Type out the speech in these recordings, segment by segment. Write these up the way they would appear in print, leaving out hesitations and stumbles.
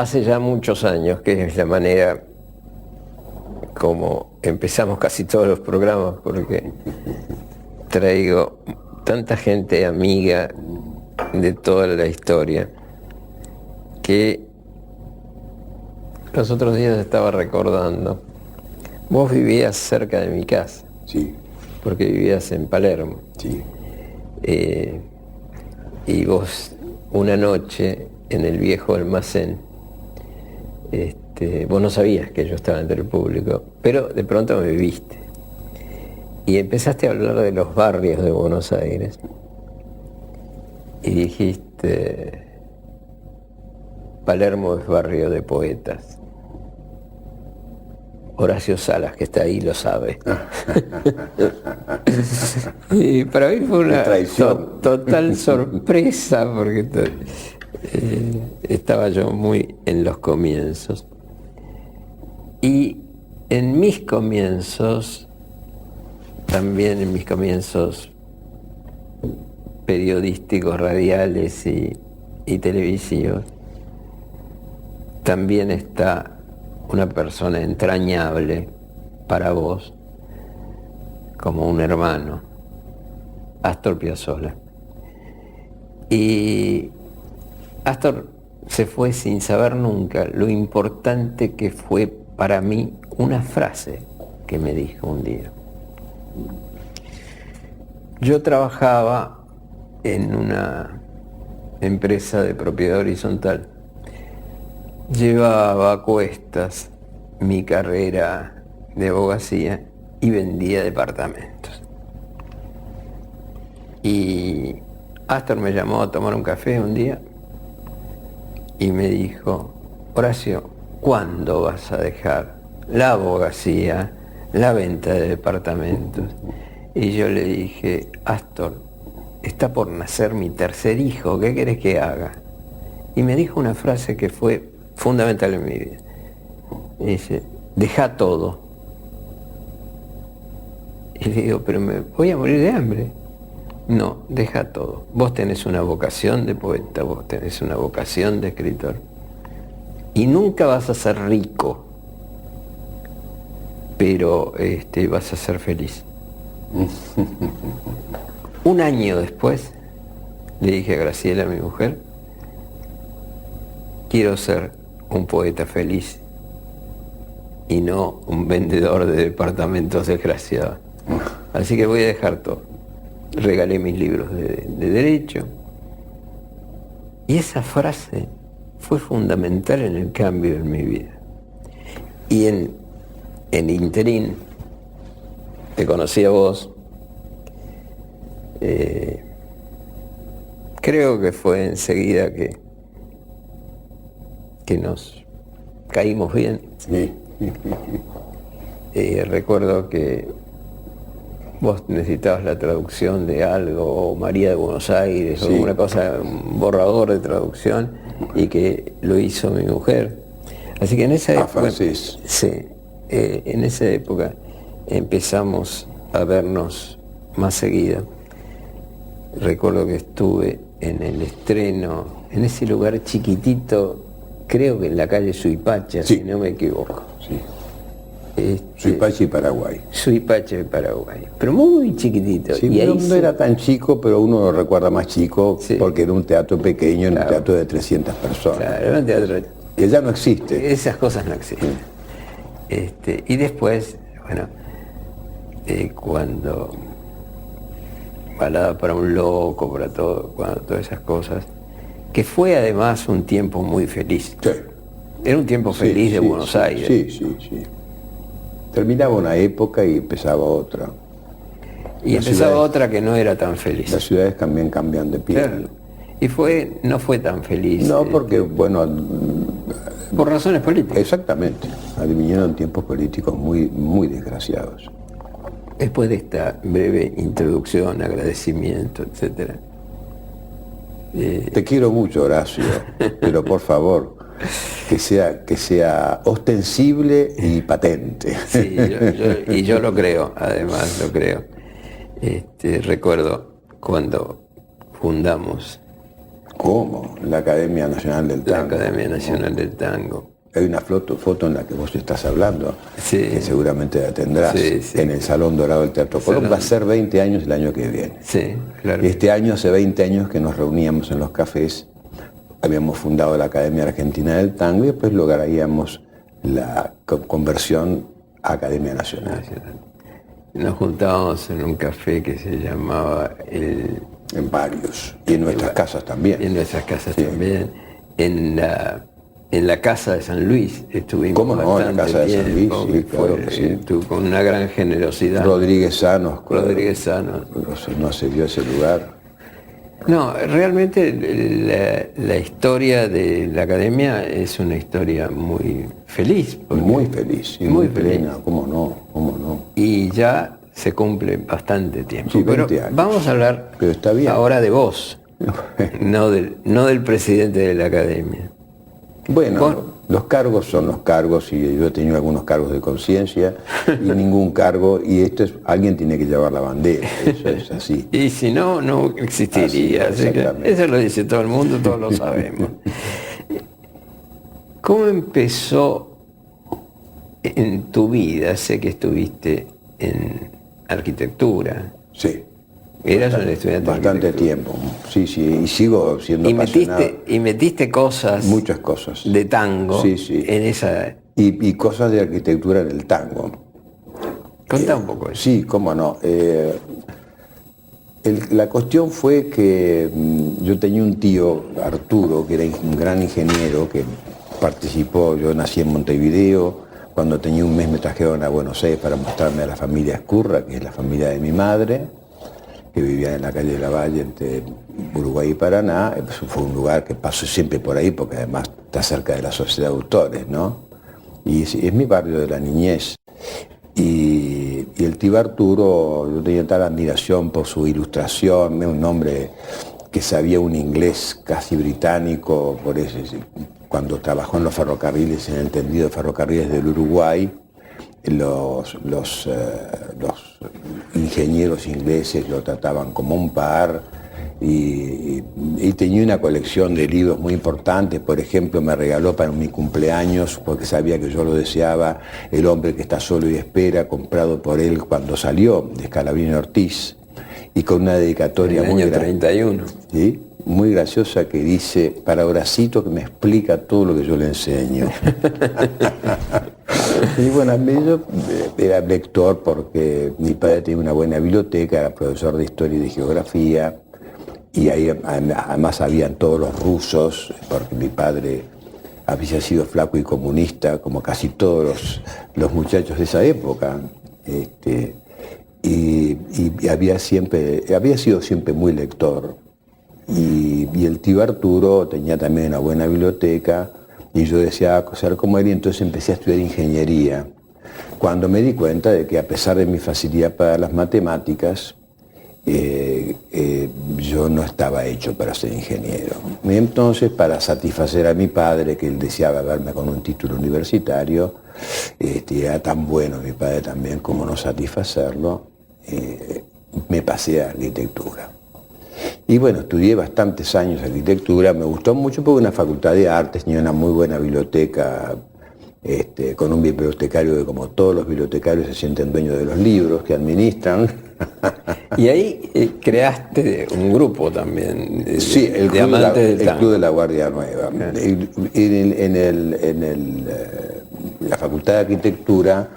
hace ya muchos años, que es la manera como empezamos casi todos los programas, porque traigo tanta gente amiga de toda la historia, que los otros días estaba recordando. Vos vivías cerca de mi casa. Sí. Porque vivías en Palermo. Sí. Y vos, una noche, en el viejo almacén, vos no sabías que yo estaba entre el público, pero de pronto me viste. Y empezaste a hablar de los barrios de Buenos Aires. Y dijiste, Palermo es barrio de poetas. Horacio Salas, que está ahí, lo sabe. Y para mí fue una total sorpresa, porque estaba yo muy en los comienzos. Y en mis comienzos, también en mis comienzos periodísticos, radiales y televisivos, también está una persona entrañable para vos, como un hermano, Astor Piazzolla. Y Astor se fue sin saber nunca lo importante que fue para mí una frase que me dijo un día. Yo trabajaba en una empresa de propiedad horizontal. Llevaba a cuestas mi carrera de abogacía y vendía departamentos. Y Astor me llamó a tomar un café un día y me dijo, Horacio, ¿cuándo vas a dejar la abogacía, la venta de departamentos? Y yo le dije, Astor, está por nacer mi tercer hijo, ¿qué querés que haga? Y me dijo una frase que fue fundamental en mi vida. Dice, deja todo. Y le digo, pero me voy a morir de hambre. No, deja todo. Vos tenés una vocación de poeta, vos tenés una vocación de escritor. Y nunca vas a ser rico, pero vas a ser feliz. Un año después, le dije a Graciela, mi mujer, quiero ser un poeta feliz y no un vendedor de departamentos desgraciado. Así que voy a dejar todo. Regalé mis libros de derecho. Y esa frase fue fundamental en el cambio en mi vida. Y en interín, te conocí a vos. Creo que fue enseguida que nos caímos bien. Sí. Recuerdo que vos necesitabas la traducción de algo, o María de Buenos Aires, sí, o alguna cosa, un borrador de traducción, y que lo hizo mi mujer. Así que en esa época, en esa época empezamos a vernos más seguido. Recuerdo que estuve en el estreno, en ese lugar chiquitito, creo que en la calle Suipacha, sí, si no me equivoco. Sí. Suipacha y Paraguay. Suipacha y Paraguay, pero muy chiquitito. Sí, y ahí no era tan chico, pero uno lo recuerda más chico, sí, porque era un teatro pequeño, claro, un teatro de 300 personas. Claro, era un teatro que ya no existe. Esas cosas no existen. Y después, bueno, cuando Balada para un loco, para todo, todas esas cosas, que fue además un tiempo muy feliz. Sí. Era un tiempo feliz de Buenos Aires. Sí. Terminaba una época y empezaba otra. Y empezaba otra que no era tan feliz. Las ciudades también cambian de piel. Claro. Y no fue tan feliz. No, porque, bueno... Por razones políticas. Exactamente. Vinieron tiempos políticos muy, muy desgraciados. Después de esta breve introducción, agradecimiento, etc. Te quiero mucho, Horacio, pero por favor, que sea ostensible y patente. Sí, yo lo creo, además lo creo. Recuerdo cuando fundamos ¿Cómo? La Academia Nacional del La Tango. Academia Nacional del Tango. Hay una foto en la que vos estás hablando, Sí. que seguramente la tendrás, Sí, sí. en el Salón Dorado del Teatro Colón. Va a ser 20 años el año que viene. Sí, claro. Este año hace 20 años que nos reuníamos en los cafés, habíamos fundado la Academia Argentina del Tango y después lograríamos la conversión a Academia Nacional. Nos juntábamos en un café que se llamaba En varios, y en nuestras casas también. En nuestras casas también. En la casa de San Luis estuvimos. ¿Cómo no? En la bastante casa de San Luis, tiempo, sí, claro que sí. Con una gran generosidad. Rodríguez Sanos. Rodríguez Sanos. No accedió a ese lugar. No, realmente la historia de la academia es una historia muy feliz. Muy feliz, y muy plena, ¿cómo no? Y ya se cumple bastante tiempo. Sí, pero 20 años. vamos a hablar Pero está bien. ahora de vos, no del presidente de la academia. Bueno, los cargos son los cargos y yo he tenido algunos cargos de conciencia y ningún cargo, y alguien tiene que llevar la bandera, eso es así. Y si no, no existiría. Así que eso lo dice todo el mundo, todos lo sabemos. ¿Cómo empezó en tu vida? Sé que estuviste en arquitectura. Sí. Eras un estudiante de bastante arquitectura. tiempo, sí, y sigo siendo apasionado. Y metiste cosas. Muchas cosas. De tango. Sí, sí. En esa. Y cosas de arquitectura en el tango. Contá un poco eso. Sí, cómo no. La cuestión fue que yo tenía un tío, Arturo, que era un gran ingeniero, que participó, yo nací en Montevideo, cuando tenía un mes me trajeron a Buenos Aires para mostrarme a la familia Escurra, que es la familia de mi madre, que vivía en la calle de la Valle, entre Uruguay y Paraná. Fue un lugar que paso siempre por ahí, porque además está cerca de la Sociedad de Autores, ¿no? Y es mi barrio de la niñez. Y el tío Arturo, yo tenía tal admiración por su ilustración, un hombre que sabía un inglés casi británico, por eso, cuando trabajó en los ferrocarriles, en el tendido de ferrocarriles del Uruguay, los ingenieros ingleses lo trataban como un par, y tenía una colección de libros muy importantes. Por ejemplo, me regaló para mi cumpleaños, porque sabía que yo lo deseaba, El hombre que está solo y espera, comprado por él cuando salió, de Scalabrini Ortiz, y con una dedicatoria muy graciosa. En el año 31. ¿Sí? Muy graciosa, que dice: para Horacito, que me explica todo lo que yo le enseño. Y bueno, yo era lector porque mi padre tenía una buena biblioteca, era profesor de historia y de geografía, y ahí además habían todos los rusos, porque mi padre había sido flaco y comunista, como casi todos los muchachos de esa época. Y había sido siempre muy lector. Y el tío Arturo tenía también una buena biblioteca, y yo deseaba ser como él, y entonces empecé a estudiar ingeniería, cuando me di cuenta de que, a pesar de mi facilidad para las matemáticas, yo no estaba hecho para ser ingeniero. Y entonces, para satisfacer a mi padre, que él deseaba verme con un título universitario, era tan bueno mi padre también como no satisfacerlo, me pasé a arquitectura. Y bueno, estudié bastantes años arquitectura, me gustó mucho porque una facultad de artes, tenía una muy buena biblioteca, con un bibliotecario que, como todos los bibliotecarios, se sienten dueños de los libros que administran. Y ahí creaste un grupo también. Sí, el Club de la Guardia Nueva. Claro. En la Facultad de Arquitectura,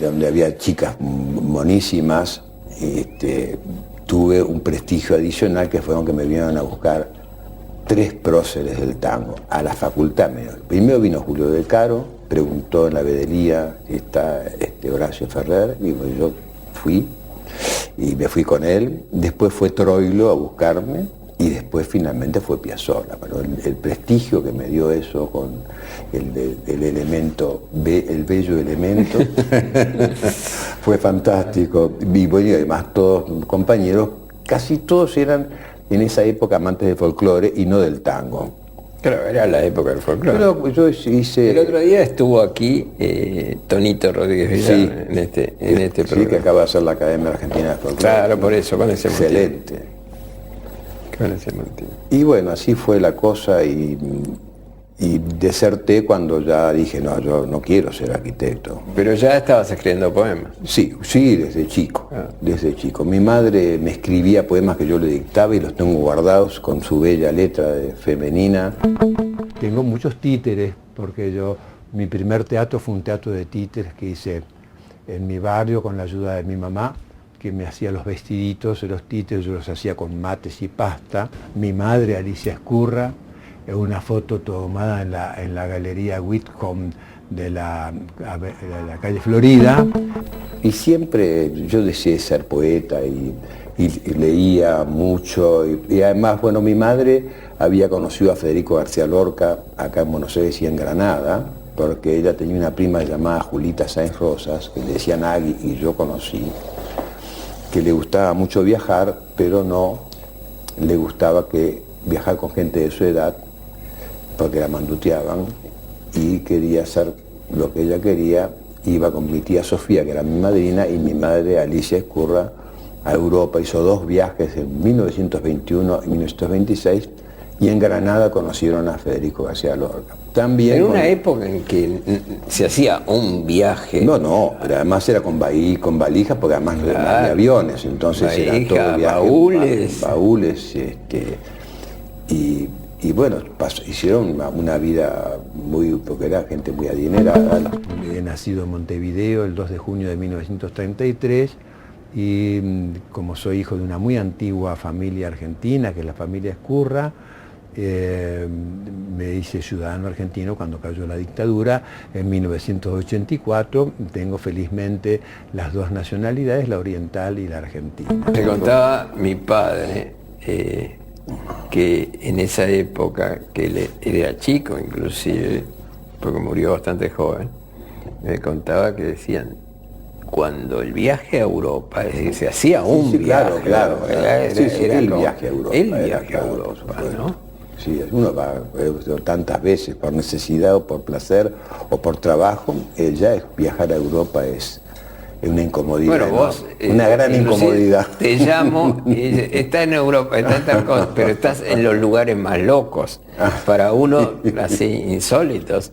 donde había chicas monísimas, tuve un prestigio adicional, que fueron que me vinieron a buscar 3 próceres del tango a la facultad. Primero vino Julio Del Caro, preguntó en la veeduría si está Horacio Ferrer, y yo fui, y me fui con él. Después fue Troilo a buscarme, y después finalmente fue Piazzolla. Bueno, el prestigio que me dio eso, con el elemento, el bello elemento, fue fantástico. Y bueno, y además todos compañeros, casi todos eran en esa época amantes del folclore y no del tango. Claro, era la época del folclore. Pero yo hice... El otro día estuvo aquí Tonito Rodríguez Villar, sí, en este programa. Sí, que acaba de hacer la Academia Argentina de Folclore. Claro, por eso, con ese motivo. Excelente. con ese motivo. Y bueno, así fue la cosa y deserté cuando ya dije, no, yo no quiero ser arquitecto. Pero ya estabas escribiendo poemas. Sí, desde chico, desde chico. Mi madre me escribía poemas que yo le dictaba y los tengo guardados con su bella letra femenina. Tengo muchos títeres, porque mi primer teatro fue un teatro de títeres que hice en mi barrio con la ayuda de mi mamá, que me hacía los vestiditos de los títeres, yo los hacía con mates y pasta. Mi madre, Alicia Escurra, una foto tomada en la galería Whitcomb de la calle Florida. Y siempre yo deseé ser poeta y leía mucho. Y además, bueno, mi madre había conocido a Federico García Lorca acá en Buenos Aires y en Granada, porque ella tenía una prima llamada Julita Sáenz Rosas, que le decían Agui, y yo conocí, que le gustaba mucho viajar, pero no le gustaba viajar con gente de su edad, porque la manduteaban, y quería hacer lo que ella quería. Iba con mi tía Sofía, que era mi madrina, y mi madre Alicia Escurra, a Europa. Hizo 2 viajes en 1921 y 1926, y en Granada conocieron a Federico García Lorca. También en una época en que se hacía un viaje. No, pero además era con valijas, porque además no había aviones, entonces valija, era todo viaje, baúles, y bueno, hicieron una vida porque era gente muy adinerada. He nacido en Montevideo el 2 de junio de 1933, y como soy hijo de una muy antigua familia argentina, que es la familia Escurra, me hice ciudadano argentino cuando cayó la dictadura en 1984. Tengo felizmente las 2 nacionalidades, la oriental y la argentina. Me contaba mi padre que en esa época, que él era chico inclusive, porque murió bastante joven, me contaba que decían, cuando el viaje a Europa, es decir, se hacía un viaje, claro, era el viaje a Europa. El viaje a Europa, ¿no? Sí, uno va tantas veces por necesidad o por placer o por trabajo. Ya viajar a Europa es una incomodidad. Bueno, vos, una gran incomodidad. Te llamo, está en Europa, está en tal cosa, pero estás en los lugares más locos, para uno así insólitos,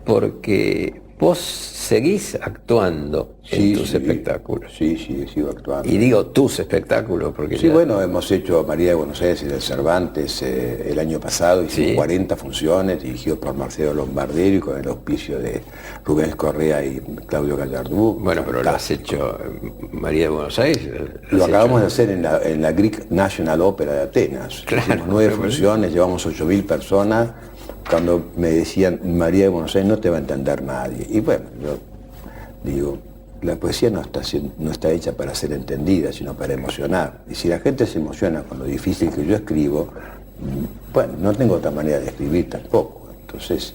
porque vos seguís actuando en tus espectáculos. Sí, sigo actuando. Y digo tus espectáculos porque... Sí, bueno, hemos hecho María de Buenos Aires en el Cervantes el año pasado, hicimos 40 funciones, dirigidos por Marcelo Lombardero y con el auspicio de Rubén Correa y Claudio Gallardú. Bueno, pero lo has hecho María de Buenos Aires. Lo acabamos de hacer en la Greek National Opera de Atenas. Claro, hicimos 9 funciones, llevamos 8.000 personas. Cuando me decían María de Buenos Aires no te va a entender nadie. Y bueno, yo digo, la poesía no está hecha para ser entendida, sino para emocionar. Y si la gente se emociona con lo difícil que yo escribo, bueno, no tengo otra manera de escribir tampoco. Entonces,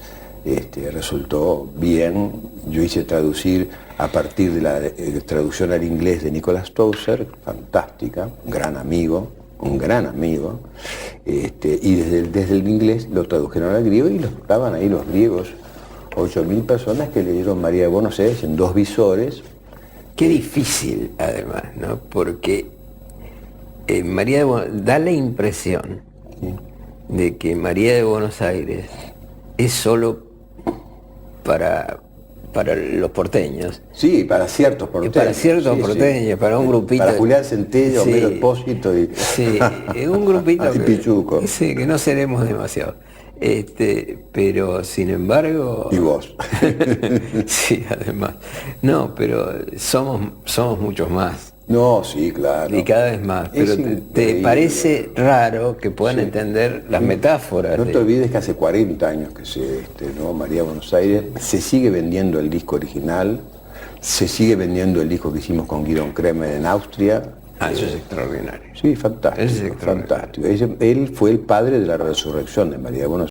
resultó bien. Yo hice traducir a partir de la traducción al inglés de Nicholas Tozer, fantástica, un gran amigo, y desde el inglés lo tradujeron al griego y lo estaban ahí los griegos, 8.000 personas que leyeron María de Buenos Aires en 2 visores. Qué difícil, además, ¿no? Porque María de da la impresión de que María de Buenos Aires es solo para los porteños. Sí, para ciertos porteños. Para ciertos porteños, para un grupito. Para Julián Centello, Homero Expósito y... Sí, un grupito y Pichuco. Sí, que no seremos demasiado. Pero sin embargo... Y vos. Sí, además. No, pero somos muchos más. No, sí, claro. Y cada vez más. Pero te parece raro que puedan entender las metáforas. No te olvides que hace 40 años que María de Buenos Aires, se sigue vendiendo el disco original, se sigue vendiendo el disco que hicimos con Guidon Kremer en Austria. Eso es extraordinario. Sí, fantástico. Eso es extraordinario. Fantástico. Él fue el padre de la resurrección de María de Buenos